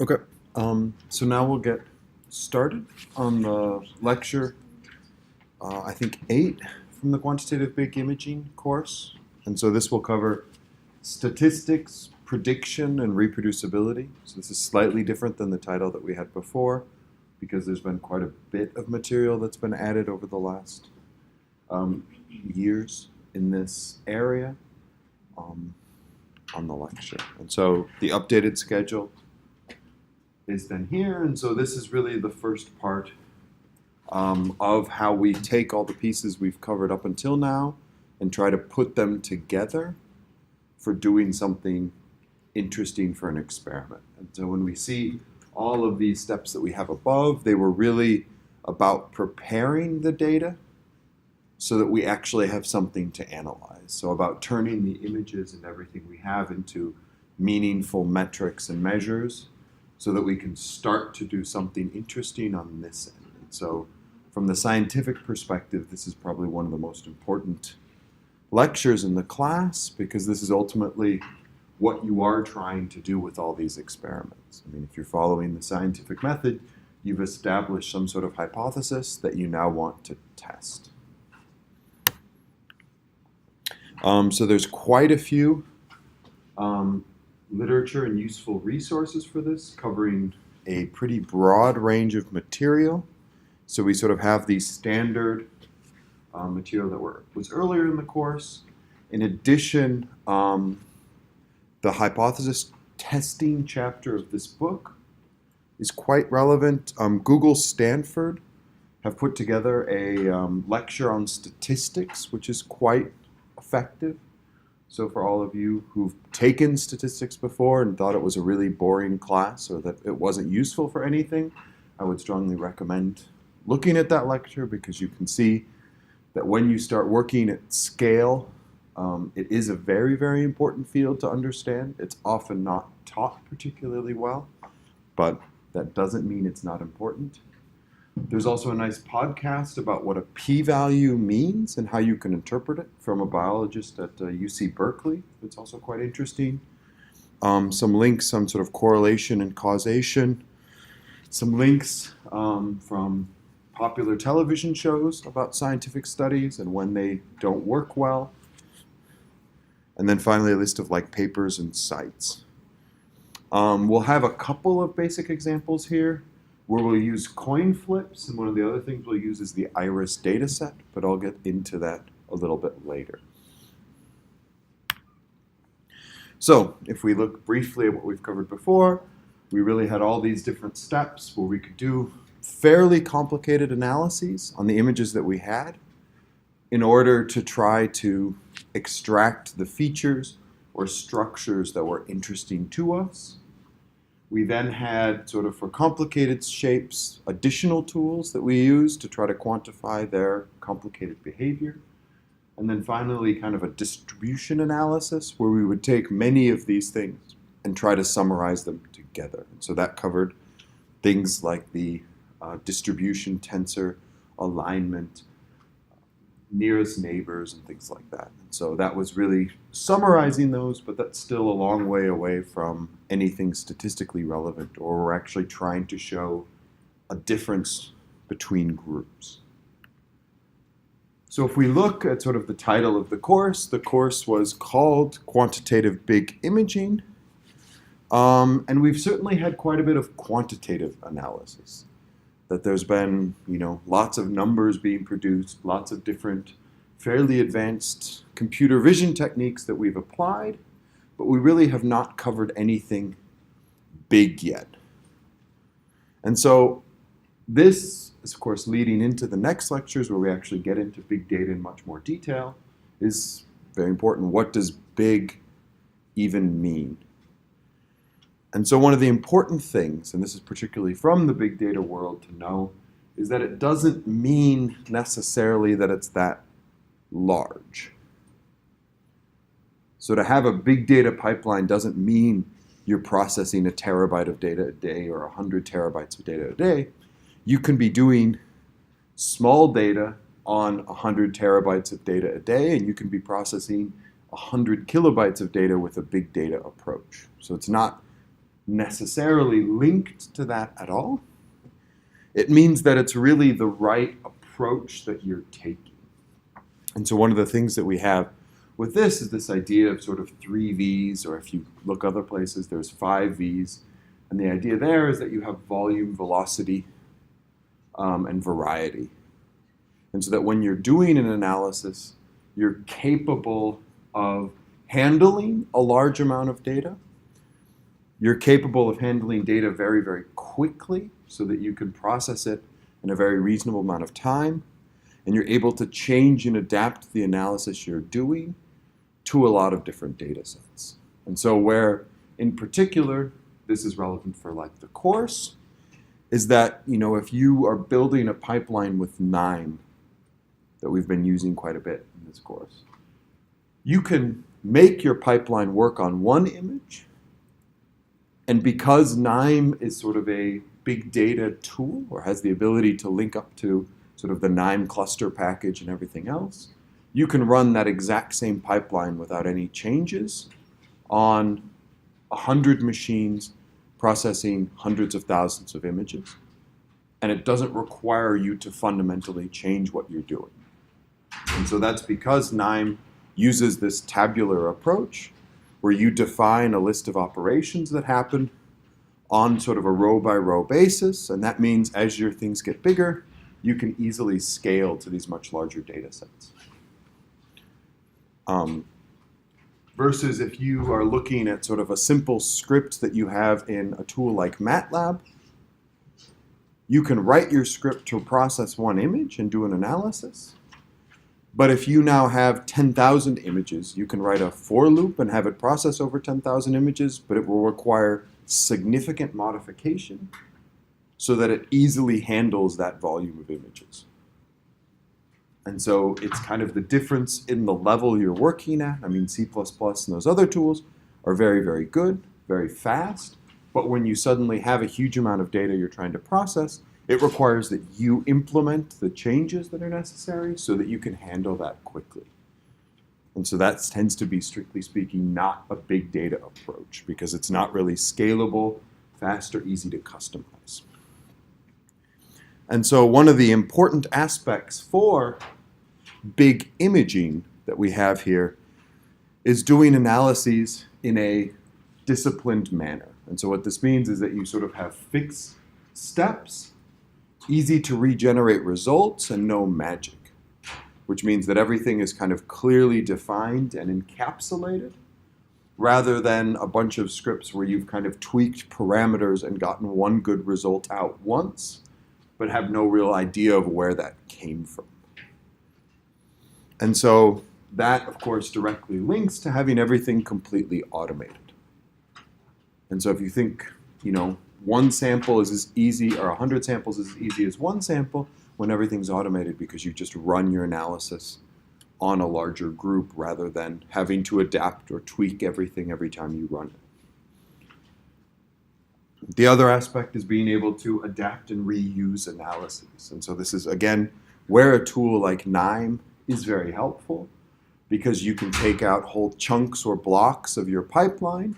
Okay, so now we'll get started on the lecture, I think 8 from the Quantitative Big Imaging course. And so this will cover statistics, prediction, and reproducibility. So this is slightly different than the title that we had before because there's been quite a bit of material that's been added over the last years in this area on the lecture. And so the updated schedule is then here, and so this is really the first part of how we take all the pieces we've covered up until now and try to put them together for doing something interesting for an experiment. And so when we see all of these steps that we have above, they were really about preparing the data so that we actually have something to analyze. So about turning the images and everything we have into meaningful metrics and measures so that we can start to do something interesting on this end. And so from the scientific perspective, this is probably one of the most important lectures in the class because this is ultimately what you are trying to do with all these experiments. I mean, if you're following the scientific method, you've established some sort of hypothesis that you now want to test. So there's quite a few literature and useful resources for this, covering a pretty broad range of material. So we sort of have the standard material that was earlier in the course. In addition, the hypothesis testing chapter of this book is quite relevant. Google Stanford have put together a lecture on statistics, which is quite effective. So for all of you who've taken statistics before and thought it was a really boring class or that it wasn't useful for anything, I would strongly recommend looking at that lecture because you can see that when you start working at scale, it is a very, very important field to understand. It's often not taught particularly well, but that doesn't mean it's not important. There's also a nice podcast about what a p-value means and how you can interpret it from a biologist at UC Berkeley. It's also quite interesting. Some links on sort of correlation and causation. Some links from popular television shows about scientific studies and when they don't work well. And then finally a list of like papers and sites. We'll have a couple of basic examples here where we'll use coin flips, and one of the other things we'll use is the iris dataset, but I'll get into that a little bit later. So if we look briefly at what we've covered before, we really had all these different steps where we could do fairly complicated analyses on the images that we had in order to try to extract the features or structures that were interesting to us. We then had, sort of for complicated shapes, additional tools that we used to try to quantify their complicated behavior. And then finally, kind of a distribution analysis where we would take many of these things and try to summarize them together. And so that covered things like the distribution tensor, alignment, nearest neighbors, and things like that. And so that was really summarizing those, but that's still a long way away from anything statistically relevant, or we're actually trying to show a difference between groups. So if we look at sort of the title of the course was called Quantitative Big Imaging, and we've certainly had quite a bit of quantitative analysis. That there's been, lots of numbers being produced, lots of different fairly advanced computer vision techniques that we've applied, but we really have not covered anything big yet. And so this is, of course, leading into the next lectures where we actually get into big data in much more detail, is very important. What does big even mean? And so one of the important things, and this is particularly from the big data world to know, is that it doesn't mean necessarily that it's that large. So to have a big data pipeline doesn't mean you're processing a terabyte of data a day or 100 terabytes of data a day. You can be doing small data on 100 terabytes of data a day, and you can be processing 100 kilobytes of data with a big data approach. So it's not necessarily linked to that at all. It means that it's really the right approach that you're taking. And so one of the things that we have with this is this idea of sort of 3 V's, or if you look other places, there's 5 V's. And the idea there is that you have volume, velocity, and variety. And so that when you're doing an analysis, you're capable of handling a large amount of data. You're capable of handling data very, very quickly so that you can process it in a very reasonable amount of time. And you're able to change and adapt the analysis you're doing to a lot of different data sets. And so where, in particular, this is relevant for like the course, is that, if you are building a pipeline with KNIME that we've been using quite a bit in this course, you can make your pipeline work on one image. And because KNIME is sort of a big data tool, or has the ability to link up to sort of the KNIME cluster package and everything else, you can run that exact same pipeline without any changes on 100 machines processing hundreds of thousands of images. And it doesn't require you to fundamentally change what you're doing. And so that's because KNIME uses this tabular approach where you define a list of operations that happen on sort of a row-by-row basis. And that means as your things get bigger, you can easily scale to these much larger data sets. Versus if you are looking at sort of a simple script that you have in a tool like MATLAB, you can write your script to process one image and do an analysis. But if you now have 10,000 images, you can write a for loop and have it process over 10,000 images, but it will require significant modification so that it easily handles that volume of images. And so it's kind of the difference in the level you're working at. I mean, C++ and those other tools are very, very good, very fast. But when you suddenly have a huge amount of data you're trying to process, it requires that you implement the changes that are necessary so that you can handle that quickly. And so that tends to be, strictly speaking, not a big data approach because it's not really scalable, fast, or easy to customize. And so one of the important aspects for big imaging that we have here is doing analyses in a disciplined manner. And so what this means is that you sort of have fixed steps, easy to regenerate results, and no magic, which means that everything is kind of clearly defined and encapsulated, rather than a bunch of scripts where you've kind of tweaked parameters and gotten one good result out once, but have no real idea of where that came from. And so that, of course, directly links to having everything completely automated. And so if you think, one sample is as easy, or 100 samples is as easy as one sample, when everything's automated because you just run your analysis on a larger group rather than having to adapt or tweak everything every time you run it. The other aspect is being able to adapt and reuse analyses. And so this is, again, where a tool like KNIME is very helpful because you can take out whole chunks or blocks of your pipeline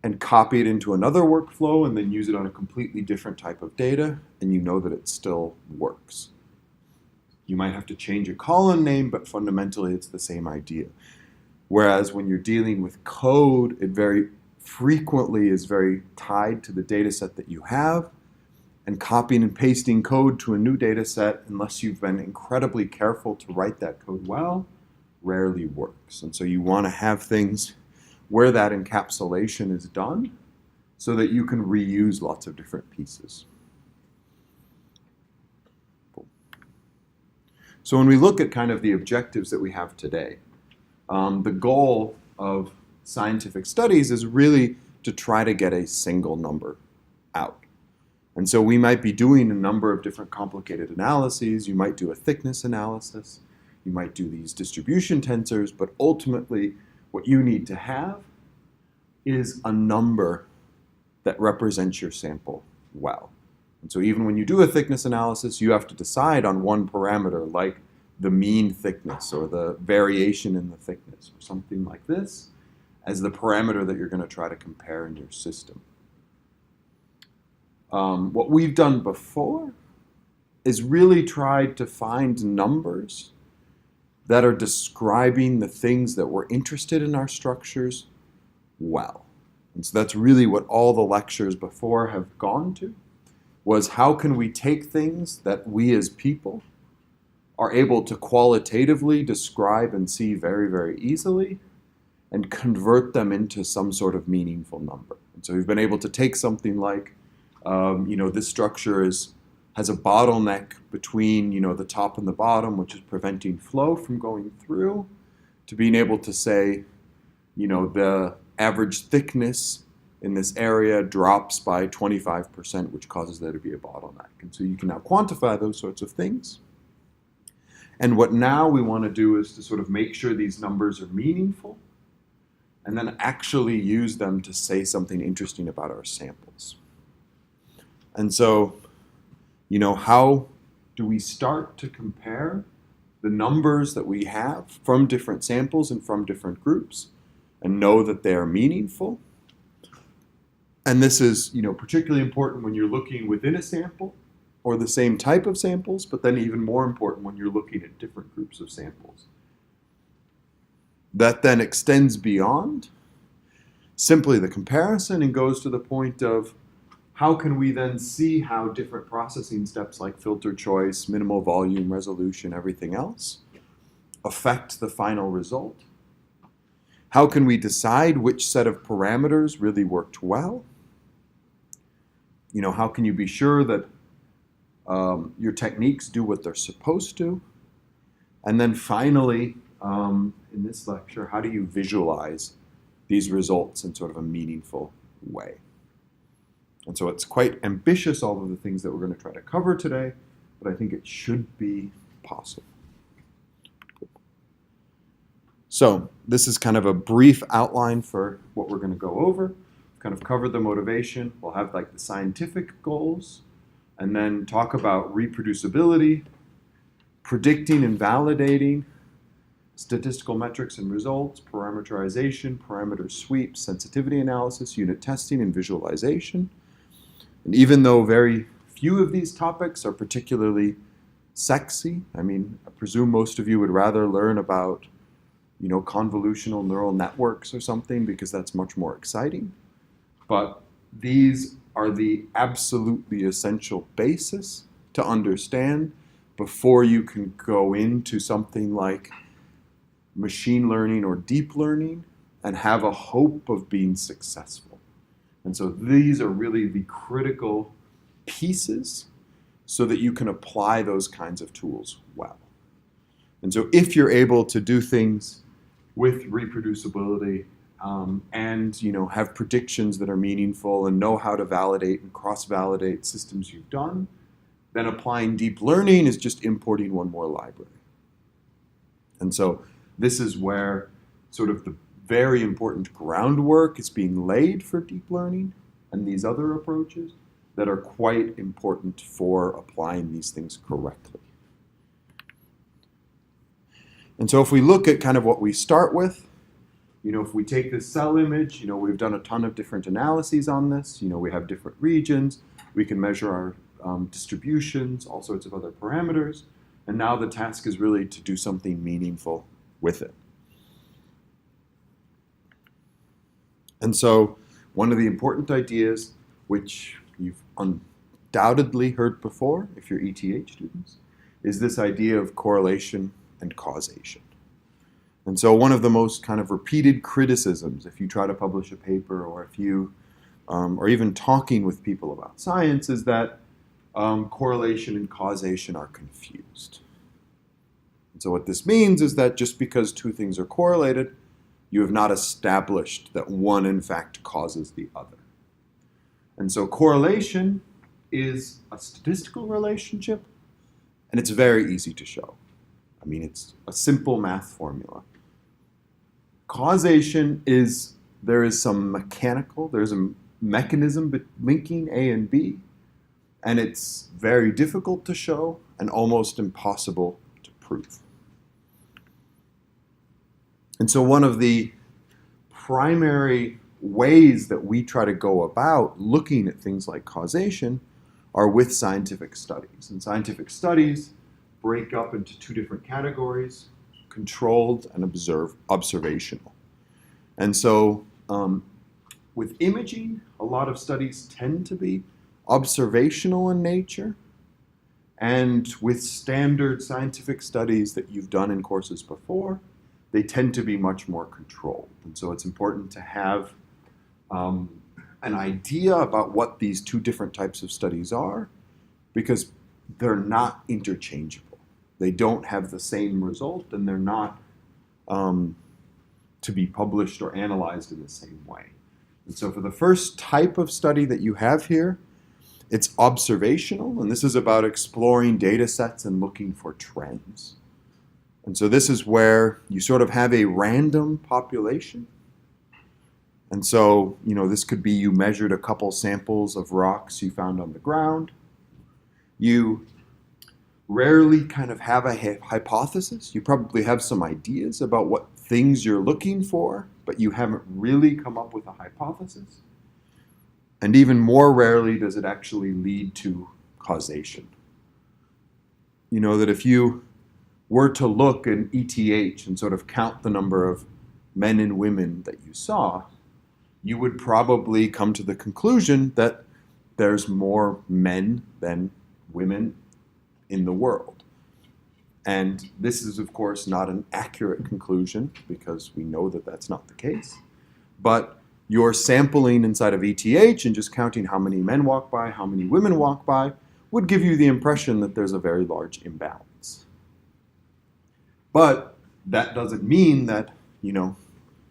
and copy it into another workflow and then use it on a completely different type of data, and you know that it still works. You might have to change a column name, but fundamentally it's the same idea. Whereas when you're dealing with code, it very frequently is very tied to the data set that you have, and copying and pasting code to a new data set, unless you've been incredibly careful to write that code well, rarely works. And so you want to have things where that encapsulation is done so that you can reuse lots of different pieces. So when we look at kind of the objectives that we have today, the goal of scientific studies is really to try to get a single number out. And so we might be doing a number of different complicated analyses. You might do a thickness analysis. You might do these distribution tensors. But ultimately, what you need to have is a number that represents your sample well. And so even when you do a thickness analysis, you have to decide on one parameter, like the mean thickness or the variation in the thickness or something like this, as the parameter that you're going to try to compare in your system. What we've done before is really tried to find numbers that are describing the things that we're interested in our structures well. And so that's really what all the lectures before have gone to, was how can we take things that we as people are able to qualitatively describe and see very, very easily and convert them into some sort of meaningful number. And so we've been able to take something like, this structure has a bottleneck between, the top and the bottom, which is preventing flow from going through, to being able to say, the average thickness in this area drops by 25%, which causes there to be a bottleneck. And so you can now quantify those sorts of things. And what now we want to do is to sort of make sure these numbers are meaningful and then actually use them to say something interesting about our samples. And so, how do we start to compare the numbers that we have from different samples and from different groups and know that they are meaningful? And this is, particularly important when you're looking within a sample or the same type of samples, but then even more important when you're looking at different groups of samples. That then extends beyond simply the comparison and goes to the point of how can we then see how different processing steps like filter choice, minimal volume, resolution, everything else affect the final result? How can we decide which set of parameters really worked well? How can you be sure that your techniques do what they're supposed to? And then finally, in this lecture, how do you visualize these results in sort of a meaningful way? And so it's quite ambitious, all of the things that we're going to try to cover today, but I think it should be possible. So this is kind of a brief outline for what we're going to go over. We've kind of covered the motivation. We'll have like the scientific goals, and then talk about reproducibility, predicting and validating, statistical metrics and results, parameterization, parameter sweep, sensitivity analysis, unit testing, and visualization. And even though very few of these topics are particularly sexy, I presume most of you would rather learn about, convolutional neural networks or something because that's much more exciting. But these are the absolutely essential basis to understand before you can go into something like machine learning or deep learning and have a hope of being successful. And so these are really the critical pieces so that you can apply those kinds of tools well. And so if you're able to do things with reproducibility and have predictions that are meaningful and know how to validate and cross-validate systems you've done, then applying deep learning is just importing one more library. And so this is where sort of the very important groundwork is being laid for deep learning and these other approaches that are quite important for applying these things correctly. And so if we look at kind of what we start with, if we take this cell image, we've done a ton of different analyses on this. We have different regions. We can measure our distributions, all sorts of other parameters. And now the task is really to do something meaningful with it. And so one of the important ideas, which you've undoubtedly heard before if you're ETH students, is this idea of correlation and causation. And so one of the most kind of repeated criticisms, if you try to publish a paper or if you, or even talking with people about science, is that correlation and causation are confused. And so what this means is that just because two things are correlated, you have not established that one in fact causes the other. And so correlation is a statistical relationship, and it's very easy to show. It's a simple math formula. Causation is, there's a mechanism linking A and B, and it's very difficult to show and almost impossible to prove. And so one of the primary ways that we try to go about looking at things like causation are with scientific studies. And scientific studies break up into two different categories: controlled and observational. And so with imaging, a lot of studies tend to be observational in nature. And with standard scientific studies that you've done in courses before, they tend to be much more controlled. And so it's important to have an idea about what these two different types of studies are, because they're not interchangeable. They don't have the same result, and they're not to be published or analyzed in the same way. And so for the first type of study that you have here, it's observational, and this is about exploring data sets and looking for trends. And so this is where you sort of have a random population. And so, this could be you measured a couple samples of rocks you found on the ground. You rarely kind of have a hypothesis. You probably have some ideas about what things you're looking for, but you haven't really come up with a hypothesis. And even more rarely does it actually lead to causation. That if you were to look in ETH and sort of count the number of men and women that you saw, you would probably come to the conclusion that there's more men than women in the world. And this is, of course, not an accurate conclusion, because we know that that's not the case. But your sampling inside of ETH and just counting how many men walk by, how many women walk by, would give you the impression that there's a very large imbalance. But that doesn't mean that,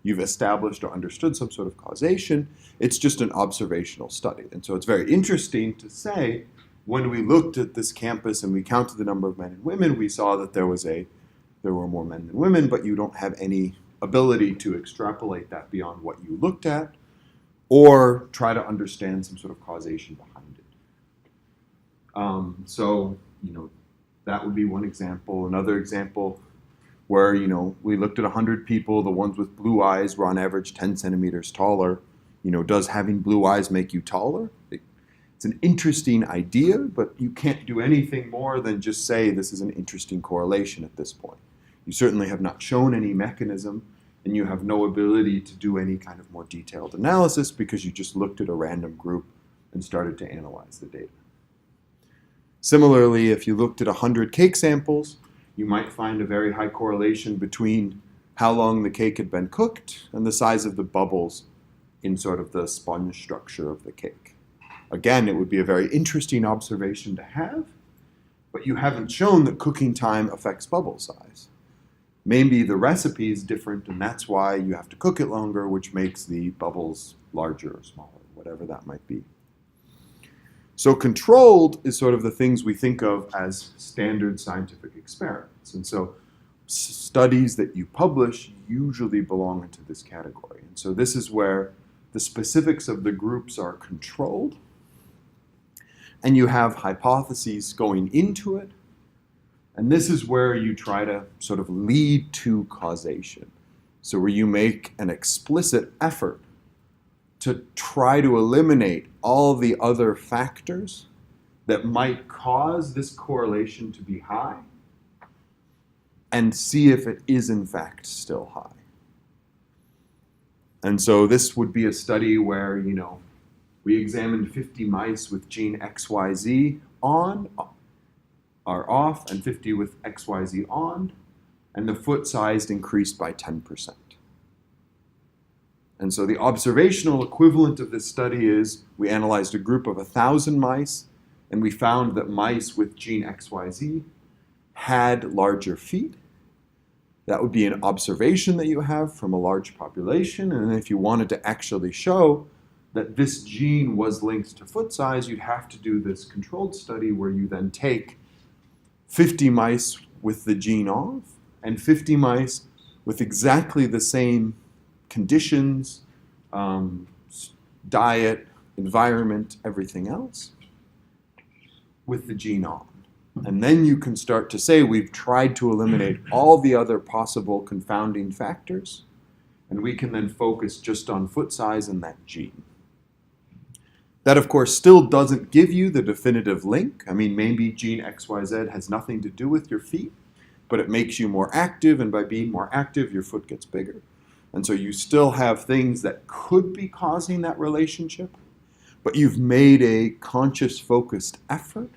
you've established or understood some sort of causation. It's just an observational study. And so it's very interesting to say, when we looked at this campus and we counted the number of men and women, we saw that there were more men than women, but you don't have any ability to extrapolate that beyond what you looked at or try to understand some sort of causation behind it. So that would be one example. Another example where, we looked at 100 people, the ones with blue eyes were on average 10 centimeters taller. Does having blue eyes make you taller? It's an interesting idea, but you can't do anything more than just say this is an interesting correlation at this point. You certainly have not shown any mechanism, and you have no ability to do any kind of more detailed analysis because you just looked at a random group and started to analyze the data. Similarly, if you looked at 100 cake samples, you might find a very high correlation between how long the cake had been cooked and the size of the bubbles in sort of the sponge structure of the cake. Again, it would be a very interesting observation to have, but you haven't shown that cooking time affects bubble size. Maybe the recipe is different, and that's why you have to cook it longer, which makes the bubbles larger or smaller, whatever that might be. So controlled is sort of the things we think of as standard scientific experiments. And so studies that you publish usually belong into this category. And so this is where the specifics of the groups are controlled, and you have hypotheses going into it. And this is where you try to sort of lead to causation. So where you make an explicit effort to try to eliminate all the other factors that might cause this correlation to be high and see if it is in fact still high. And so this would be a study where, we examined 50 mice with gene XYZ on or off, and 50 with XYZ on, and the foot size increased by 10%. And so the observational equivalent of this study is we analyzed a group of 1,000 mice, and we found that mice with gene XYZ had larger feet. That would be an observation that you have from a large population, and if you wanted to actually show that this gene was linked to foot size, you'd have to do this controlled study where you then take 50 mice with the gene off and 50 mice with exactly the same conditions, diet, environment, everything else, with the gene on. And then you can start to say we've tried to eliminate all the other possible confounding factors, And we can then focus just on foot size and that gene. That, of course, still doesn't give you the definitive link. I mean, maybe gene XYZ has nothing to do with your feet, but it makes you more active, and by being more active, your foot gets bigger. And so you still have things that could be causing that relationship, but you've made a conscious, focused effort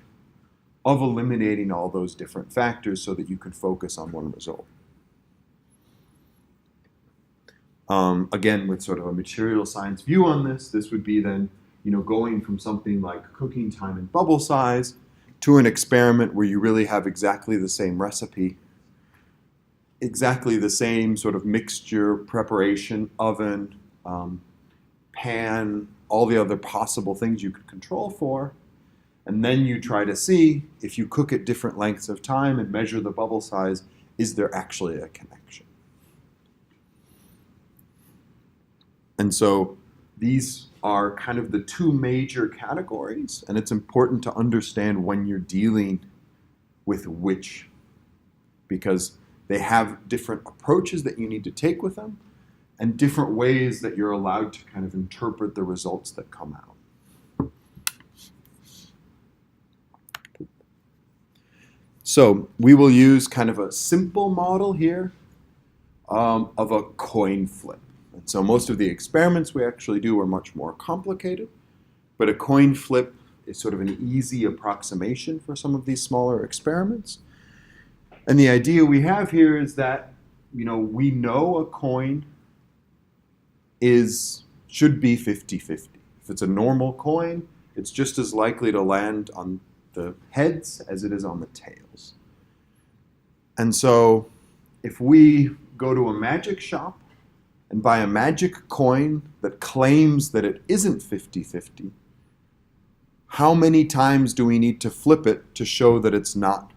of eliminating all those different factors so that you can focus on one result. Again, with sort of a material science view on this would be then, going from something like cooking time and bubble size to an experiment where you really have exactly the same recipe, exactly the same sort of mixture, preparation, oven, pan, all the other possible things you could control for. And then you try to see, if you cook at different lengths of time and measure the bubble size, is there actually a connection? And so these are kind of the two major categories, and it's important to understand when you're dealing with which, because they have different approaches that you need to take with them and different ways that you're allowed to kind of interpret the results that come out. So we will use kind of a simple model here of a coin flip. And so most of the experiments we actually do are much more complicated, but a coin flip is sort of an easy approximation for some of these smaller experiments. And the idea we have here is that, we know a coin should be 50-50. If it's a normal coin, it's just as likely to land on the heads as it is on the tails. And so if we go to a magic shop and buy a magic coin that claims that it isn't 50-50, how many times do we need to flip it to show that it's not,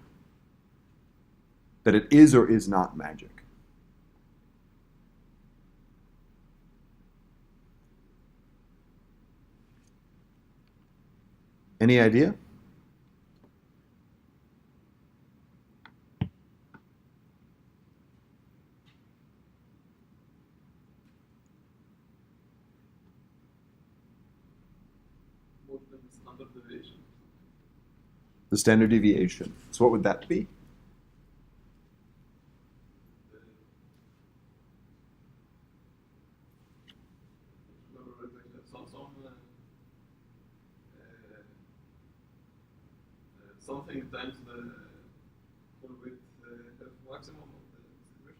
that it is or is not magic? Any idea? Standard deviation. The standard deviation. So what would that be? Something times the full width maximum of the distribution.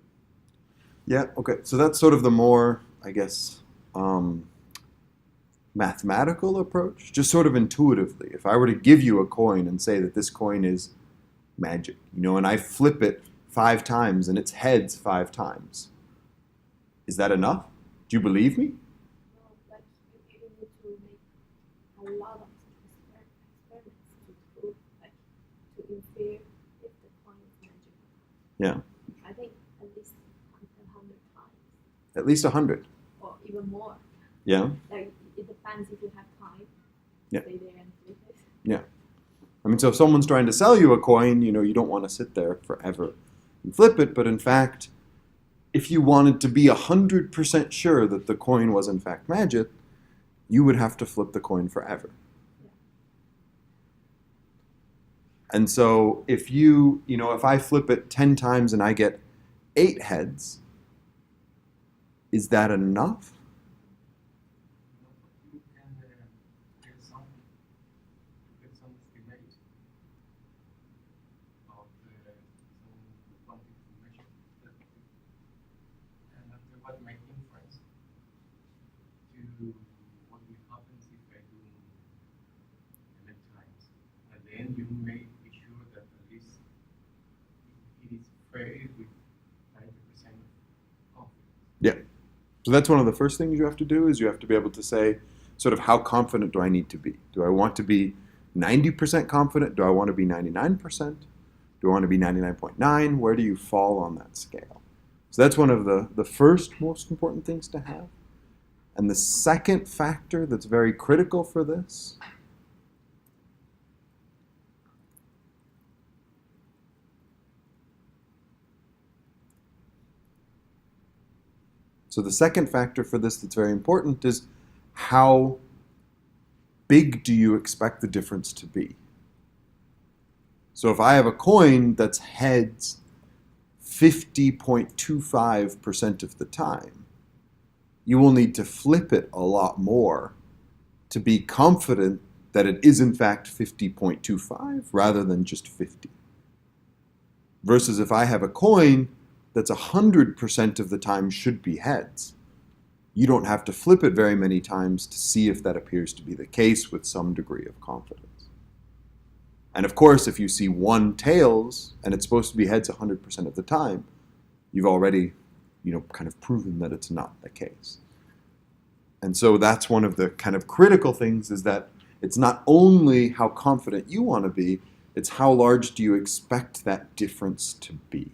Yeah, okay. So that's sort of the more, I guess, mathematical approach, just sort of intuitively. If I were to give you a coin and say that this coin is magic, and I flip it 5 times and it's heads 5 times, is that enough? Do you believe me? No, but you need to make a lot of experiments to prove, to infer if the coin is magical. Yeah. I think at least 100 times. At least 100. Or even more. Yeah. Like, it depends if you have time. Yeah. Stay there and flip it. Yeah. I mean, so if someone's trying to sell you a coin, you don't want to sit there forever and flip it, but in fact, if you wanted to be 100% sure that the coin was in fact magic, you would have to flip the coin forever. Yeah. And so if if I flip it 10 times and I get 8 heads, is that enough? You can get some estimate of some quantity information, and after what make inference to what will happen if I do 11 times, and then you may be sure that at least it is fair with 90% of Yeah. So that's one of the first things you have to do, is you have to be able to say, sort of, how confident do I need to be? Do I want to be 90% confident? Do I want to be 99%? Do I want to be 99.9? Where do you fall on that scale? So that's one of the first most important things to have. And the second factor that's very critical for this So the second factor for this that's very important is how big do you expect the difference to be? So if I have a coin that's heads 50.25% of the time, you will need to flip it a lot more to be confident that it is in fact 50.25 rather than just 50. Versus if I have a coin that's 100% of the time should be heads, you don't have to flip it very many times to see if that appears to be the case with some degree of confidence. And of course, if you see one tails and it's supposed to be heads 100% of the time, you've already, kind of proven that it's not the case. And so that's one of the kind of critical things, is that it's not only how confident you want to be, it's how large do you expect that difference to be.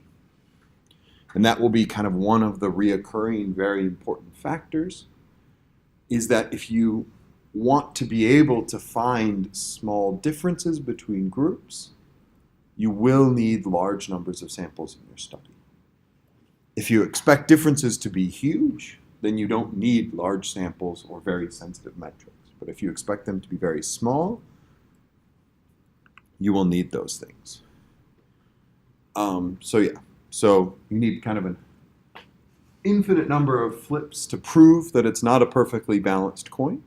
And that will be kind of one of the reoccurring very important factors, is that if you want to be able to find small differences between groups, you will need large numbers of samples in your study. If you expect differences to be huge, then you don't need large samples or very sensitive metrics. But if you expect them to be very small, you will need those things. So you need kind of an infinite number of flips to prove that it's not a perfectly balanced coin.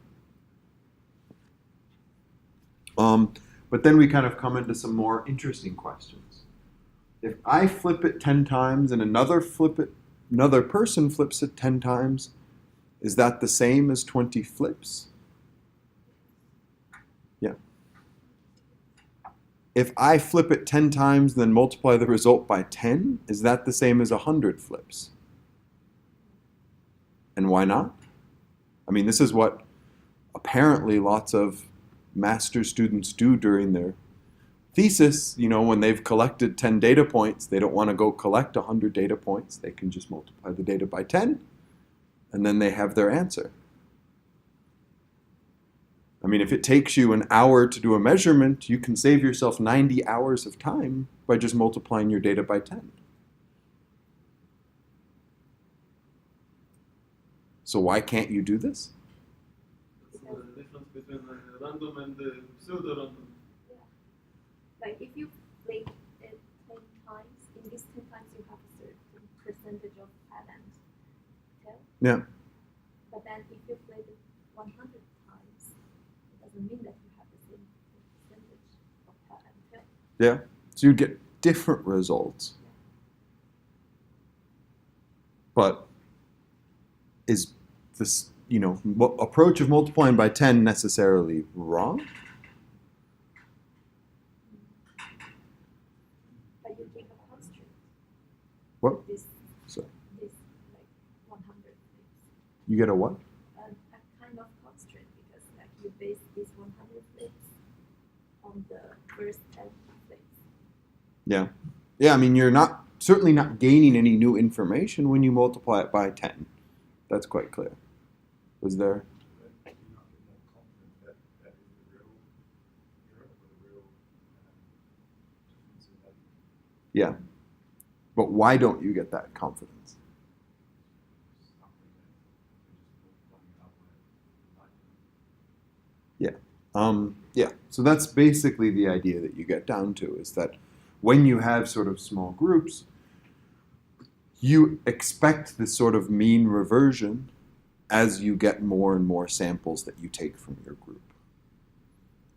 But then we kind of come into some more interesting questions. If I flip it 10 times and another person flips it 10 times, is that the same as 20 flips? Yeah. If I flip it 10 times, then multiply the result by 10, is that the same as 100 flips? And why not? I mean, this is what apparently lots of master's students do during their thesis. When they've collected 10 data points, they don't want to go collect 100 data points. They can just multiply the data by 10, and then they have their answer. I mean, if it takes you an hour to do a measurement, you can save yourself 90 hours of time by just multiplying your data by 10. So why can't you do this? That's the difference between random and pseudo-random. Yeah. Like if you flip it 10 times, in these 10 times you have a certain percentage of head and tail. Yeah. But then if you flip it 100 times, it doesn't mean that you have the same percentage of head and tail. Yeah. So you'd get different results. But is this, approach of multiplying by 10 necessarily wrong? But you take a constraint. What? This So like 100 flips. you get a what? A kind of constraint, because like you base these 100 flips on the first 10 flips. Yeah. Yeah, I mean, you're certainly not gaining any new information when you multiply it by 10. That's quite clear. Was there? You're not getting more confident that is the real error or the real difference in value. Yeah. But why don't you get that confidence? Yeah. So that's basically the idea that you get down to, is that when you have sort of small groups, you expect this sort of mean reversion as you get more and more samples that you take from your group.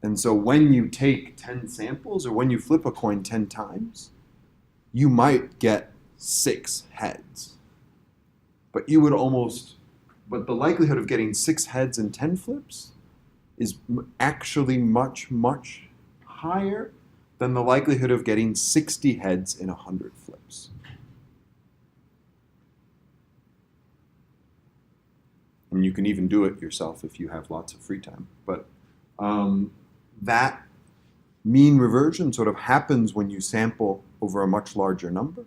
And so when you take 10 samples, or when you flip a coin 10 times, you might get 6 heads. But the likelihood of getting 6 heads in 10 flips is actually much, much higher than the likelihood of getting 60 heads in 100 flips. And you can even do it yourself if you have lots of free time. But that mean reversion sort of happens when you sample over a much larger number.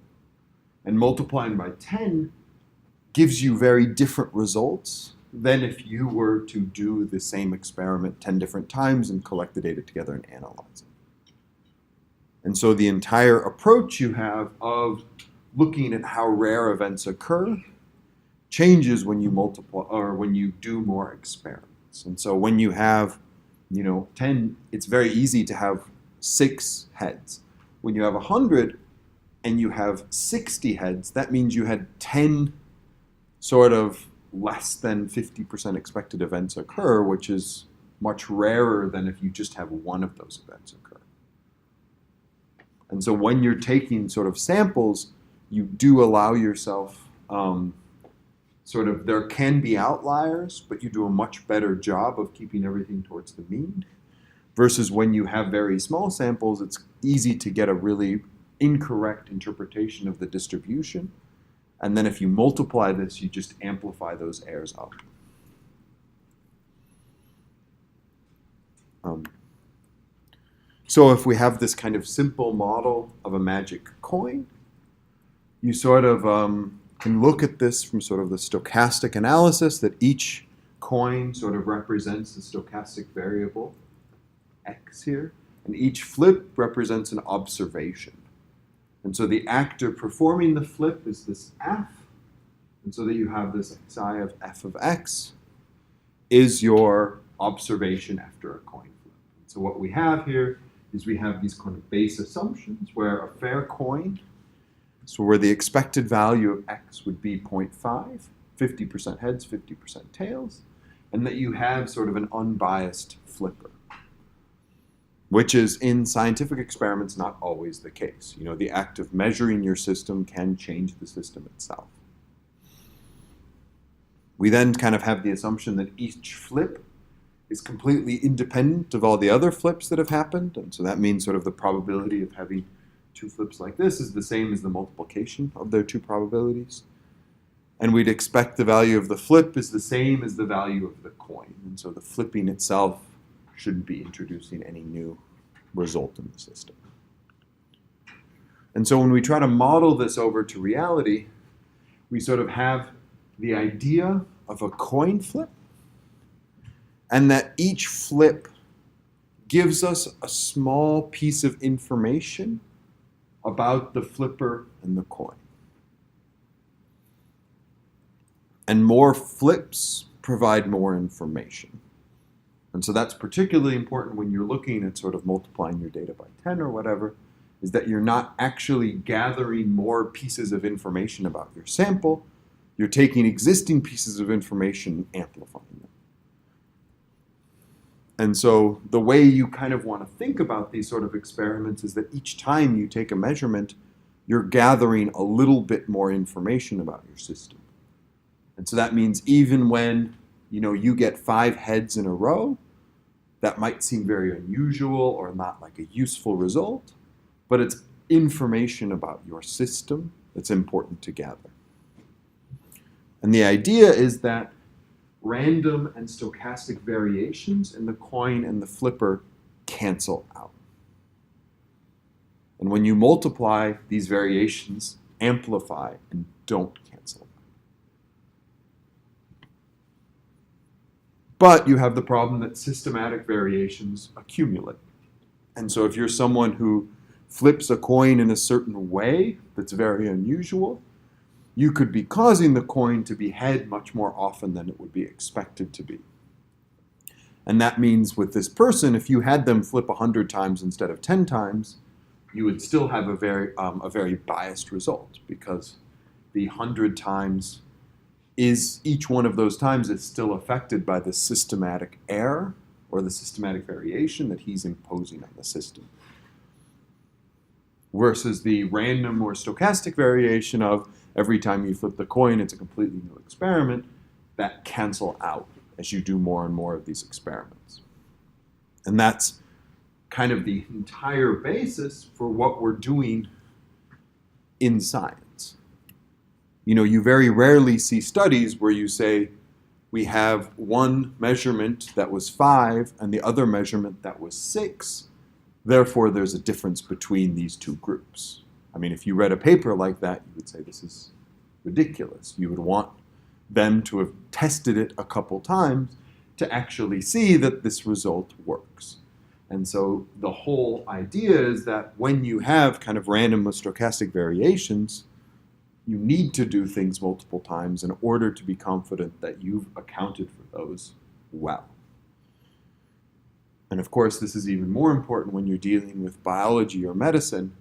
And multiplying by 10 gives you very different results than if you were to do the same experiment 10 different times and collect the data together and analyze it. And so the entire approach you have of looking at how rare events occur changes when you multiply or when you do more experiments. And so when you have, 10, it's very easy to have 6 heads. When you have 100 and you have 60 heads, that means you had 10 sort of less than 50% expected events occur, which is much rarer than if you just have one of those events occur. And so when you're taking sort of samples, you do allow yourself there can be outliers, but you do a much better job of keeping everything towards the mean. Versus when you have very small samples, it's easy to get a really incorrect interpretation of the distribution. And then if you multiply this, you just amplify those errors up. So if we have this kind of simple model of a magic coin, you sort of can look at this from sort of the stochastic analysis that each coin sort of represents the stochastic variable x here, and each flip represents an observation. And so the actor performing the flip is this f, and so that you have this xi of f of x is your observation after a coin flip. So what we have here is we have these kind of base assumptions where a fair coin, so where the expected value of x would be 0.5, 50% heads, 50% tails, and that you have sort of an unbiased flipper, which is in scientific experiments not always the case. The act of measuring your system can change the system itself. We then kind of have the assumption that each flip is completely independent of all the other flips that have happened, and so that means sort of the probability of having 2 flips like this is the same as the multiplication of their 2 probabilities. And we'd expect the value of the flip is the same as the value of the coin. And so the flipping itself shouldn't be introducing any new result in the system. And so when we try to model this over to reality, we sort of have the idea of a coin flip, and that each flip gives us a small piece of information about the flipper and the coin. And more flips provide more information. And so that's particularly important when you're looking at sort of multiplying your data by 10 or whatever, is that you're not actually gathering more pieces of information about your sample. You're taking existing pieces of information and amplifying them. And so the way you kind of want to think about these sort of experiments is that each time you take a measurement, you're gathering a little bit more information about your system. And so that means even when you get 5 heads in a row, that might seem very unusual or not like a useful result, but it's information about your system that's important to gather. And the idea is that random and stochastic variations in the coin and the flipper cancel out. And when you multiply, these variations amplify and don't cancel out. But you have the problem that systematic variations accumulate. And so if you're someone who flips a coin in a certain way that's very unusual, you could be causing the coin to be head much more often than it would be expected to be. And that means with this person, if you had them flip 100 times instead of 10 times, you would still have a very biased result, because the 100 times is, each one of those times is still affected by the systematic error or the systematic variation that he's imposing on the system. Versus the random or stochastic variation of every time you flip the coin, it's a completely new experiment, that cancel out as you do more and more of these experiments. And that's kind of the entire basis for what we're doing in science. You very rarely see studies where you say, we have one measurement that was 5 and the other measurement that was 6. Therefore, there's a difference between these 2 groups. I mean, if you read a paper like that, you would say this is ridiculous. You would want them to have tested it a couple times to actually see that this result works. And so the whole idea is that when you have kind of random or stochastic variations, you need to do things multiple times in order to be confident that you've accounted for those well. And of course, this is even more important when you're dealing with biology or medicine,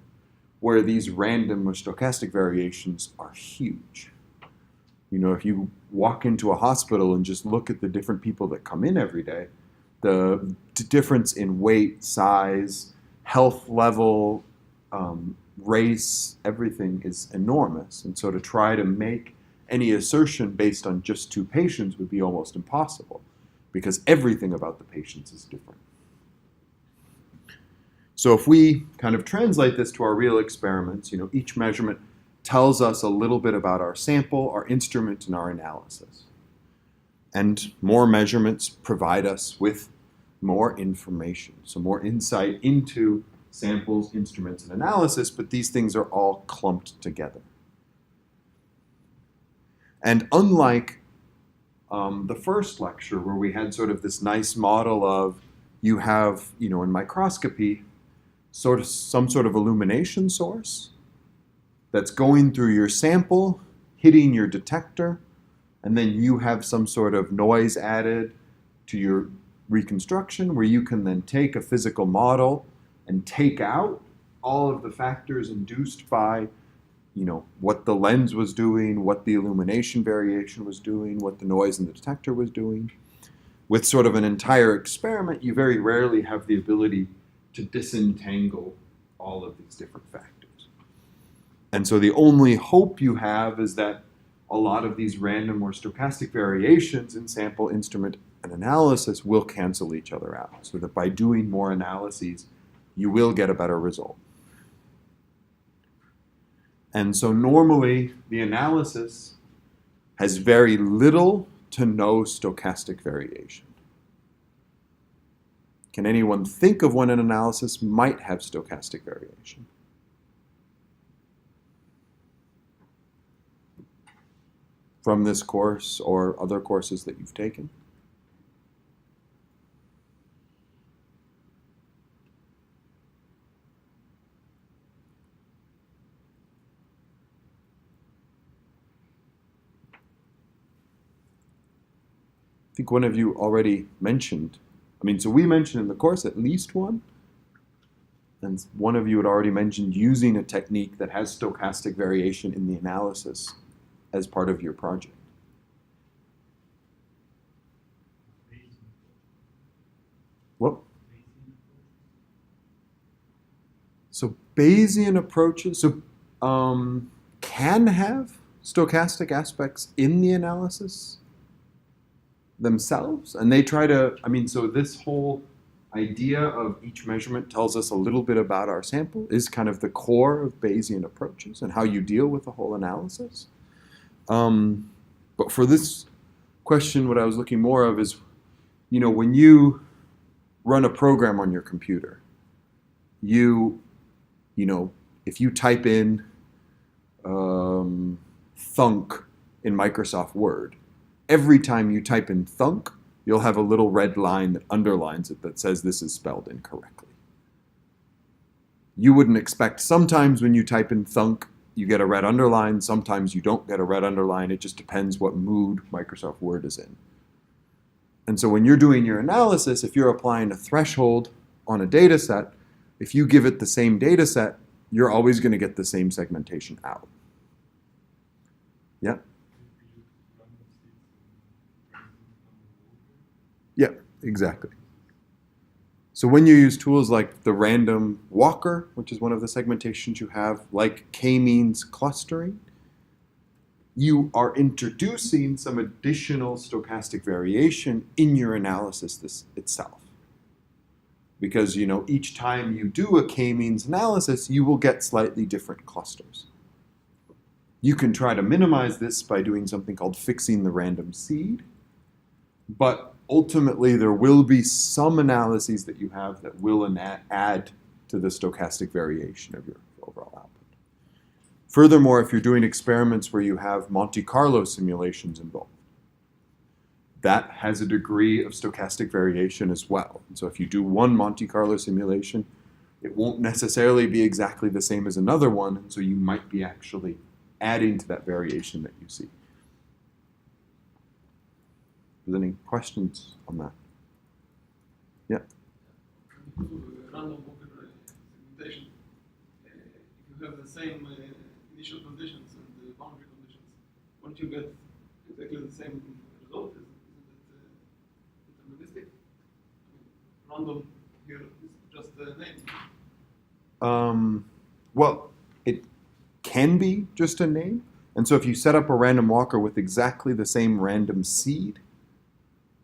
where these random or stochastic variations are huge. You know, if you walk into a hospital and just look at the different people that come in every day, the difference in weight, size, health level, race, everything is enormous. And so to try to make any assertion based on just 2 patients would be almost impossible, because everything about the patients is different. So if we kind of translate this to our real experiments, you know, each measurement tells us a little bit about our sample, our instrument, and our analysis. And more measurements provide us with more information, so more insight into samples, instruments, and analysis, but these things are all clumped together. And unlike the first lecture, where we had sort of this nice model of you have, you know, in microscopy, some sort of illumination source that's going through your sample, hitting your detector, and then you have some sort of noise added to your reconstruction where you can then take a physical model and take out all of the factors induced by, you know, what the lens was doing, what the illumination variation was doing, what the noise in the detector was doing. With sort of an entire experiment, you very rarely have the ability to disentangle all of these different factors. And so the only hope you have is that a lot of these random or stochastic variations in sample, instrument, and analysis will cancel each other out, so that by doing more analyses, you will get a better result. And so normally, the analysis has very little to no stochastic variation. Can anyone think of when an analysis might have stochastic variation? From this course or other courses that you've taken? I think one of you already mentioned, so we mentioned in the course at least one, and one of you had already mentioned using a technique that has stochastic variation in the analysis as part of your project. What? So Bayesian approaches can have stochastic aspects in the analysis themselves, and they try to, so this whole idea of each measurement tells us a little bit about our sample is kind of the core of Bayesian approaches and how you deal with the whole analysis. But for this question, what I was looking more of is, when you run a program on your computer, if you type in thunk in Microsoft Word, every time you type in thunk, you'll have a little red line that underlines it that says this is spelled incorrectly. You wouldn't expect, sometimes when you type in thunk, you get a red underline, sometimes you don't get a red underline, it just depends what mood Microsoft Word is in. And so when you're doing your analysis, if you're applying a threshold on a data set, if you give it the same data set, you're always going to get the same segmentation out. Yeah? Yeah, exactly. So when you use tools like the random walker, which is one of the segmentations you have, like k-means clustering, you are introducing some additional stochastic variation in your analysis itself. Because each time you do a k-means analysis, you will get slightly different clusters. You can try to minimize this by doing something called fixing the random seed, but ultimately there will be some analyses that you have that will add to the stochastic variation of your overall output. Furthermore, if you're doing experiments where you have Monte Carlo simulations involved, that has a degree of stochastic variation as well. And so if you do one Monte Carlo simulation, it won't necessarily be exactly the same as another one, and so you might be actually adding to that variation that you see. Is there any questions on that? Yeah. Random walker segmentation, if you have the same initial conditions and the boundary conditions, won't you get exactly the same result? Isn't it deterministic? Random here is just a name. Well, it can be just a name. And so if you set up a random walker with exactly the same random seed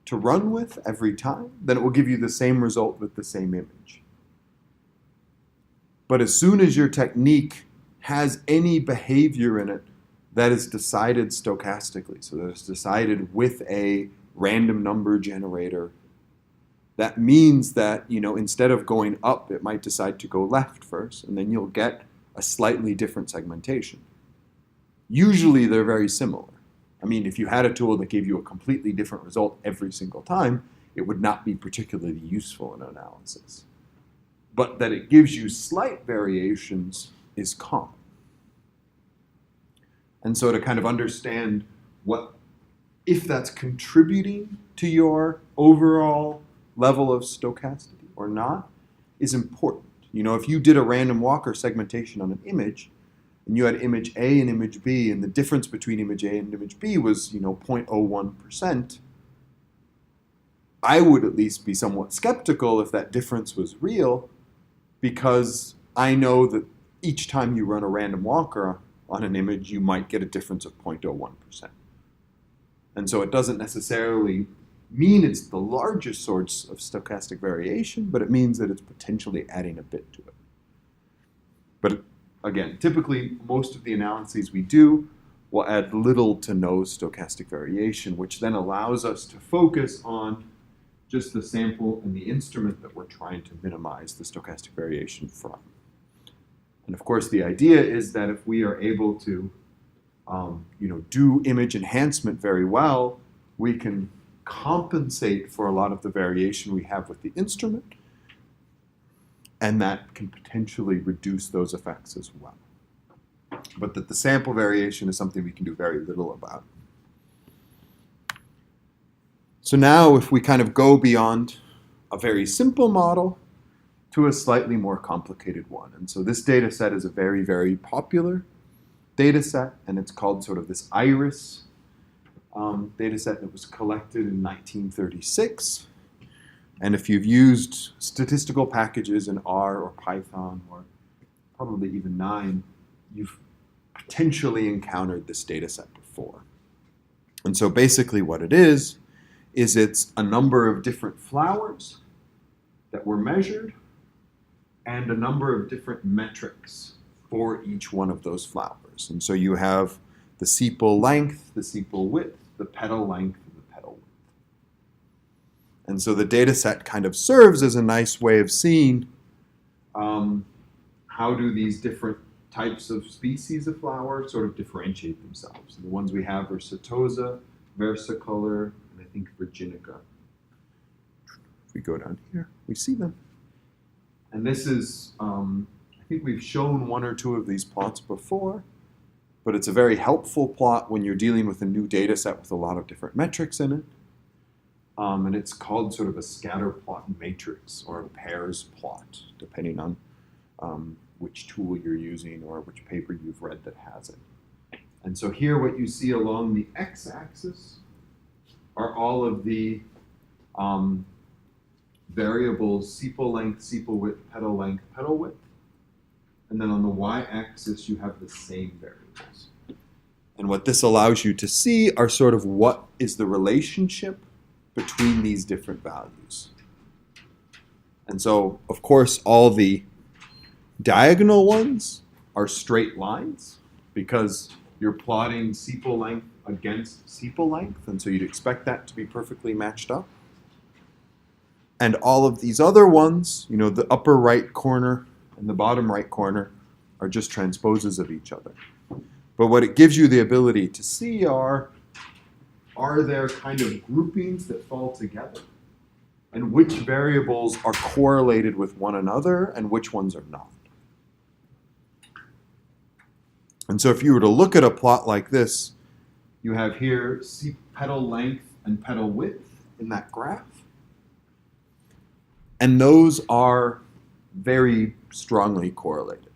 to run with every time, then it will give you the same result with the same image. But as soon as your technique has any behavior in it that is decided stochastically, so that it's decided with a random number generator, that means that, instead of going up, it might decide to go left first, and then you'll get a slightly different segmentation. Usually they're very similar. I mean, if you had a tool that gave you a completely different result every single time, it would not be particularly useful in analysis. But that it gives you slight variations is common. And so to kind of understand if that's contributing to your overall level of stochasticity or not is important. If you did a random walker segmentation on an image, and you had image A and image B, and the difference between image A and image B was, 0.01%, I would at least be somewhat skeptical if that difference was real, because I know that each time you run a random walker on an image, you might get a difference of 0.01%. And so it doesn't necessarily mean it's the largest source of stochastic variation, but it means that it's potentially adding a bit to it. But again, typically, most of the analyses we do will add little to no stochastic variation, which then allows us to focus on just the sample and the instrument that we're trying to minimize the stochastic variation from. And of course, the idea is that if we are able to do image enhancement very well, we can compensate for a lot of the variation we have with the instrument, and that can potentially reduce those effects as well. But that the sample variation is something we can do very little about. So now if we kind of go beyond a very simple model to a slightly more complicated one. And so this data set is a very, very popular data set, and it's called sort of this IRIS data set that was collected in 1936. And if you've used statistical packages in R or Python or probably even 9, you've potentially encountered this data set before. And so basically what it is it's a number of different flowers that were measured and a number of different metrics for each one of those flowers. And so you have the sepal length, the sepal width, the petal length, and the petal width. And so the data set kind of serves as a nice way of seeing how do these different types of species of flower sort of differentiate themselves. And the ones we have are setosa, versicolor, and I think virginica. If we go down here, we see them. And this is, I think we've shown one or two of these plots before, but it's a very helpful plot when you're dealing with a new data set with a lot of different metrics in it. And it's called sort of a scatter plot matrix or a pairs plot, depending on which tool you're using or which paper you've read that has it. And so here what you see along the x-axis are all of the variables: sepal length, sepal width, petal length, petal width. And then on the y-axis you have the same variables. And what this allows you to see are sort of what is the relationship between these different values. And so, of course, all the diagonal ones are straight lines because you're plotting sepal length against sepal length, and so you'd expect that to be perfectly matched up. And all of these other ones, the upper right corner and the bottom right corner, are just transposes of each other. But what it gives you the ability to see are there kind of groupings that fall together, and which variables are correlated with one another and which ones are not. And so if you were to look at a plot like this, you have here petal length and petal width in that graph. And those are very strongly correlated.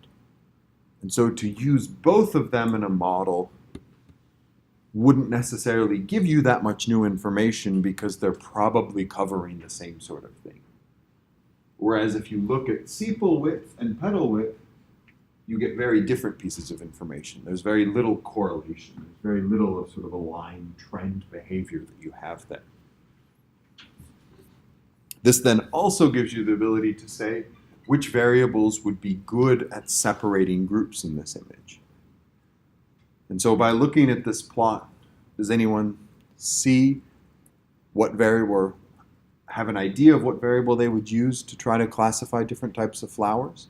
And so to use both of them in a model wouldn't necessarily give you that much new information because they're probably covering the same sort of thing. Whereas if you look at sepal width and petal width, you get very different pieces of information. There's very little correlation. There's very little of sort of a line trend behavior that you have there. This then also gives you the ability to say which variables would be good at separating groups in this image. And so by looking at this plot, does anyone see what variable, or have an idea of what variable they would use to try to classify different types of flowers?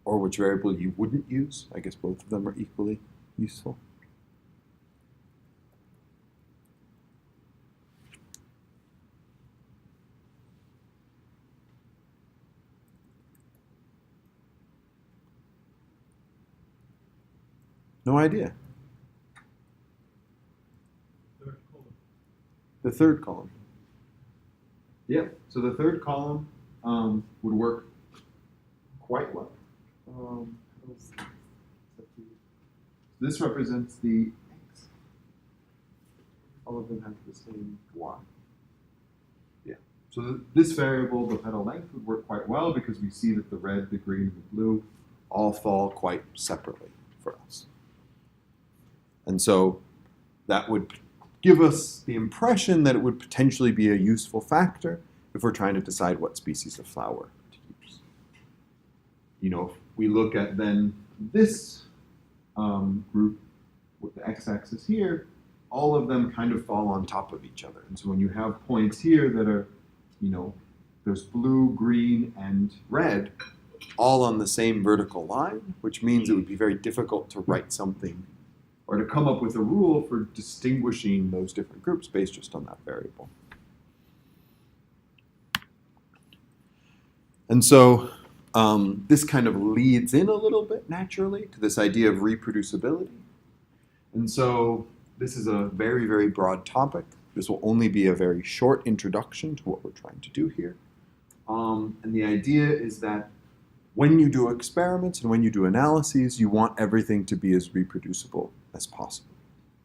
Or which variable you wouldn't use? I guess both of them are equally useful. No idea. Third column. The third column. Yeah, so the third column would work quite well. This represents the X. All of them have the same Y. Yeah. So this variable, the petal length, would work quite well because we see that the red, the green, and the blue all fall quite separately for us. And so that would give us the impression that it would potentially be a useful factor if we're trying to decide what species of flower to use. You know, if we look at then this group with the x-axis here, all of them kind of fall on top of each other. And so when you have points here that are, you know, there's blue, green, and red, all on the same vertical line, which means it would be very difficult to write something or to come up with a rule for distinguishing those different groups based just on that variable. And so this kind of leads in a little bit naturally to this idea of reproducibility. And so this is a very, very broad topic. This will only be a very short introduction to what we're trying to do here. And the idea is that when you do experiments and when you do analyses, you want everything to be as reproducible as possible.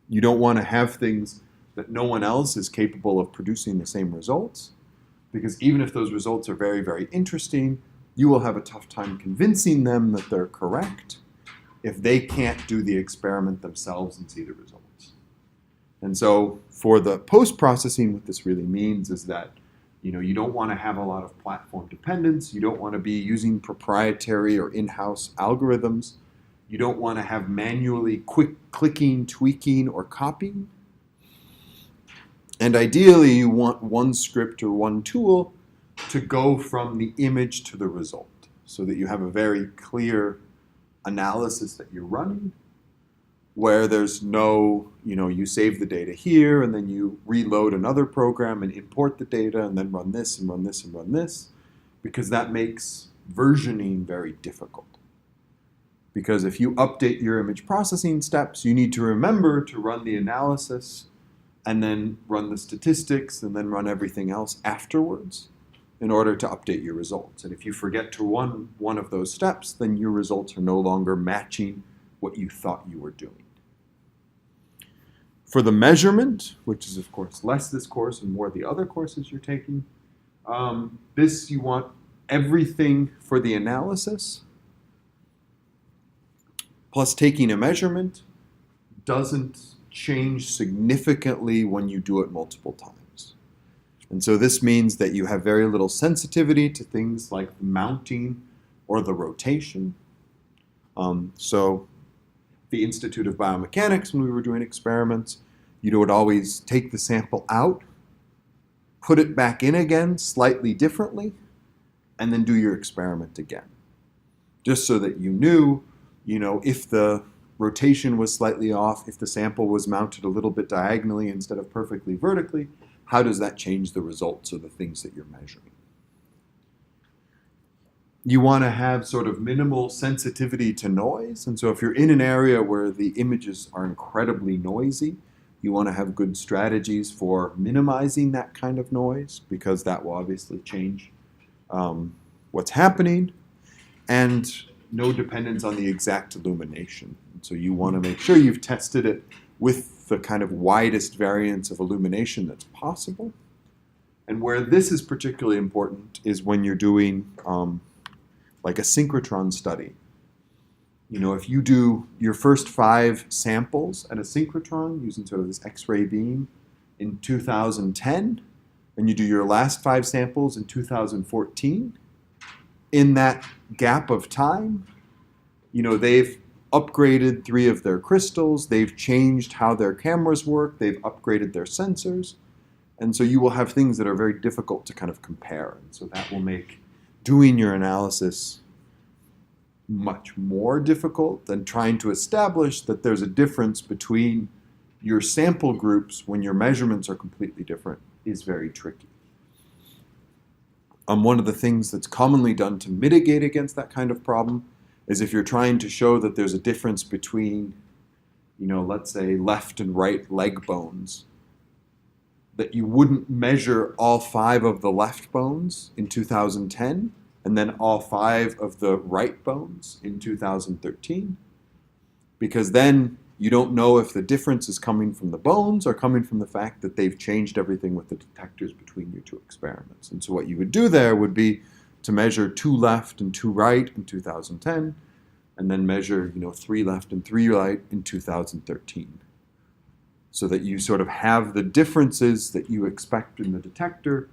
You don't want to have things that no one else is capable of producing the same results, because even if those results are very, very interesting, you will have a tough time convincing them that they're correct if they can't do the experiment themselves and see the results. And so for the post-processing, what this really means is that you don't want to have a lot of platform dependence. You don't want to be using proprietary or in-house algorithms. You don't want to have manually quick clicking, tweaking, or copying. And ideally, you want one script or one tool to go from the image to the result so that you have a very clear analysis that you're running where there's no, you save the data here and then you reload another program and import the data and then run this and run this and run this, because that makes versioning very difficult. Because if you update your image processing steps, you need to remember to run the analysis and then run the statistics and then run everything else afterwards in order to update your results. And if you forget to run one of those steps, then your results are no longer matching what you thought you were doing. For the measurement, which is of course less this course and more the other courses you're taking, this you want everything for the analysis, plus taking a measurement doesn't change significantly when you do it multiple times. And so this means that you have very little sensitivity to things like the mounting or the rotation. So the Institute of Biomechanics, when we were doing experiments, you would always take the sample out, put it back in again slightly differently, and then do your experiment again. Just so that you knew if the rotation was slightly off, if the sample was mounted a little bit diagonally instead of perfectly vertically, how does that change the results of the things that you're measuring? You want to have sort of minimal sensitivity to noise. And so if you're in an area where the images are incredibly noisy, you want to have good strategies for minimizing that kind of noise, because that will obviously change what's happening. And no dependence on the exact illumination. So you want to make sure you've tested it with the kind of widest variance of illumination that's possible. And where this is particularly important is when you're doing like a synchrotron study. If you do your first 5 samples at a synchrotron using sort of this X-ray beam in 2010, and you do your last 5 samples in 2014, in that gap of time, they've upgraded 3 of their crystals, they've changed how their cameras work, they've upgraded their sensors, and so you will have things that are very difficult to kind of compare. And so that will make doing your analysis much more difficult than trying to establish that there's a difference between your sample groups when your measurements are completely different is very tricky. One of the things that's commonly done to mitigate against that kind of problem is if you're trying to show that there's a difference between, let's say left and right leg bones, that you wouldn't measure all 5 of the left bones in 2010 and then all 5 of the right bones in 2013, because then you don't know if the difference is coming from the bones or coming from the fact that they've changed everything with the detectors between your 2 experiments. And so what you would do there would be to measure 2 left and 2 right in 2010, and then measure 3 left and 3 right in 2013. So that you sort of have the differences that you expect in the detector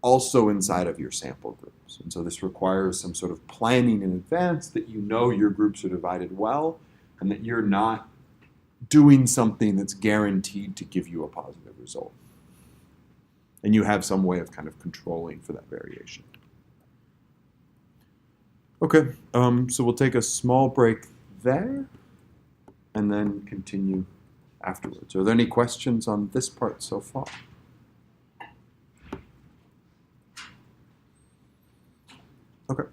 also inside of your sample groups. And so this requires some sort of planning in advance, that your groups are divided well, and that you're not doing something that's guaranteed to give you a positive result. And you have some way of kind of controlling for that variation. Okay, so we'll take a small break there and then continue afterwards. Are there any questions on this part so far? Okay.